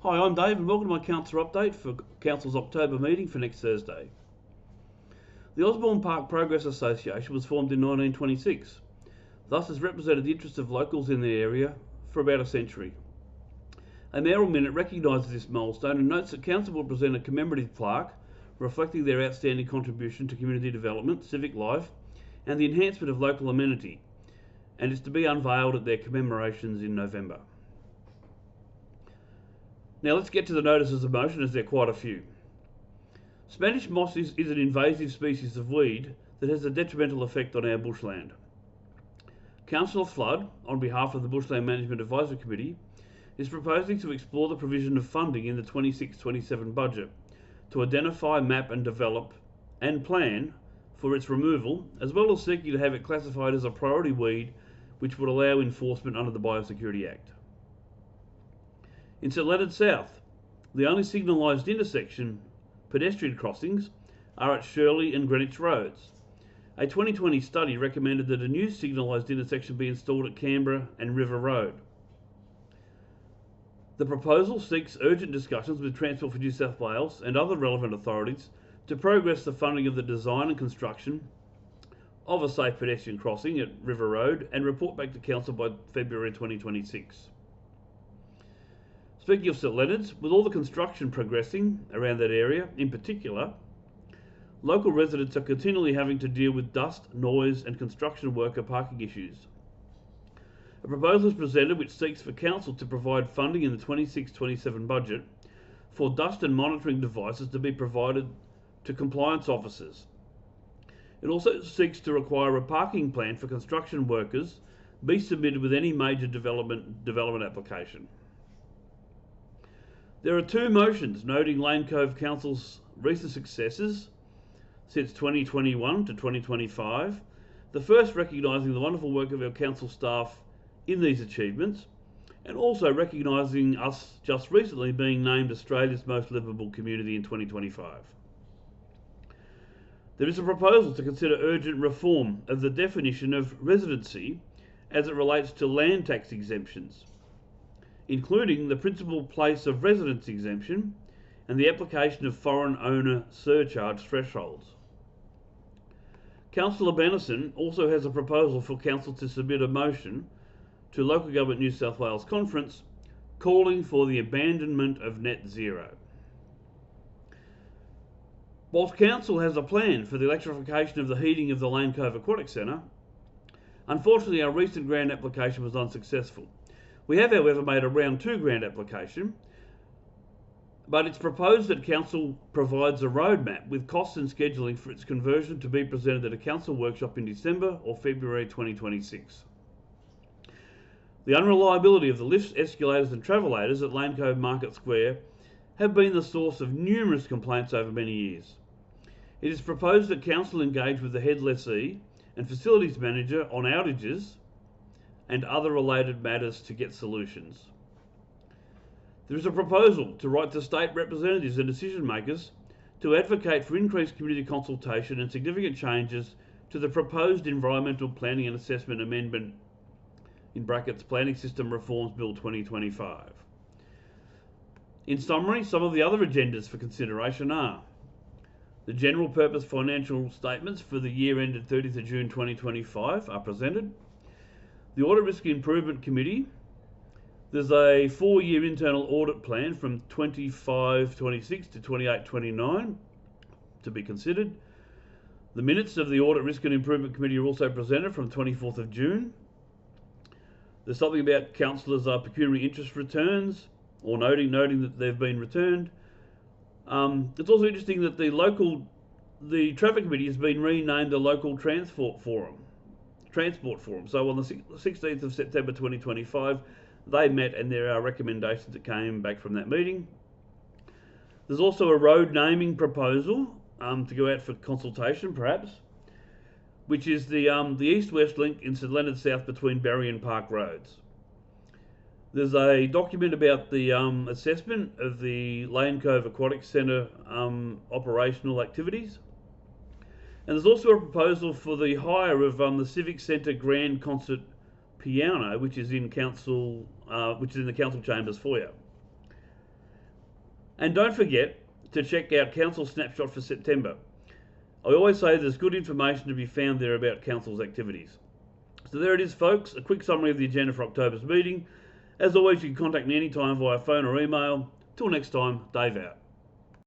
Hi, I'm Dave and welcome to my Councillor update for Council's October meeting for next Thursday. The Osborne Park Progress Association was formed in 1926, thus has represented the interests of locals in the area for about a century. A mayoral minute recognises this milestone and notes that Council will present a commemorative plaque reflecting their outstanding contribution to community development, civic life and the enhancement of local amenity, and is to be unveiled at their commemorations in November. Now let's get to the notices of motion, as there are quite a few. Spanish moss is an invasive species of weed that has a detrimental effect on our bushland. Councillor Flood, on behalf of the Bushland Management Advisory Committee, is proposing to explore the provision of funding in the 26-27 budget to identify, map and develop and plan for its removal, as well as seeking to have it classified as a priority weed which would allow enforcement under the Biosecurity Act. In St Leonards South, the only signalised intersection pedestrian crossings are at Shirley and Greenwich Roads. A 2020 study recommended that a new signalised intersection be installed at Canberra and River Road. The proposal seeks urgent discussions with Transport for New South Wales and other relevant authorities to progress the funding of the design and construction of a safe pedestrian crossing at River Road and report back to Council by February 2026. Speaking of St Leonards, with all the construction progressing around that area, in particular, local residents are continually having to deal with dust, noise and construction worker parking issues. A proposal is presented which seeks for Council to provide funding in the 26-27 budget for dust and monitoring devices to be provided to compliance officers. It also seeks to require a parking plan for construction workers be submitted with any major development application. There are two motions noting Lane Cove Council's recent successes since 2021 to 2025. The first recognising the wonderful work of our council staff in these achievements, and also recognising us just recently being named Australia's most livable community in 2025. There is a proposal to consider urgent reform of the definition of residency as it relates to land tax exemptions, including the principal place of residence exemption and the application of foreign owner surcharge thresholds. Councillor Bennison also has a proposal for Council to submit a motion to Local Government New South Wales Conference calling for the abandonment of net zero. Whilst Council has a plan for the electrification of the heating of the Lane Cove Aquatic Centre, unfortunately our recent grant application was unsuccessful. We have, however, made a round 2 grant application, but it's proposed that Council provides a roadmap with costs and scheduling for its conversion to be presented at a Council workshop in December or February 2026. The unreliability of the lifts, escalators and travellators at Lane Cove Market Square have been the source of numerous complaints over many years. It is proposed that Council engage with the head lessee and facilities manager on outages and other related matters to get solutions. There is a proposal to write to state representatives and decision makers to advocate for increased community consultation and significant changes to the proposed Environmental Planning and Assessment Amendment in brackets Planning System Reforms Bill 2025. In summary, some of the other agendas for consideration are: the general purpose financial statements for the year ended 30th of June 2025 are presented. The Audit Risk Improvement Committee, there's a 4-year internal audit plan from 25-26 to 28-29 to be considered. The minutes of the Audit Risk and Improvement Committee are also presented from 24th of June. There's something about councillors' pecuniary interest returns, or noting that they've been returned. It's also interesting that the Traffic Committee has been renamed the Local Transport Forum. So on the 16th of September 2025, they met and there are recommendations that came back from that meeting. There's also a road naming proposal to go out for consultation perhaps, which is the east-west link in St Leonards South between Barry and Park Roads. There's a document about the assessment of the Lane Cove Aquatic Centre operational activities. And there's also a proposal for the hire of the Civic Centre Grand Concert Piano, which is in the council chambers foyer. And don't forget to check out Council Snapshot for September. I always say there's good information to be found there about Council's activities. So there it is, folks, a quick summary of the agenda for October's meeting. As always, you can contact me anytime via phone or email. Till next time, Dave out.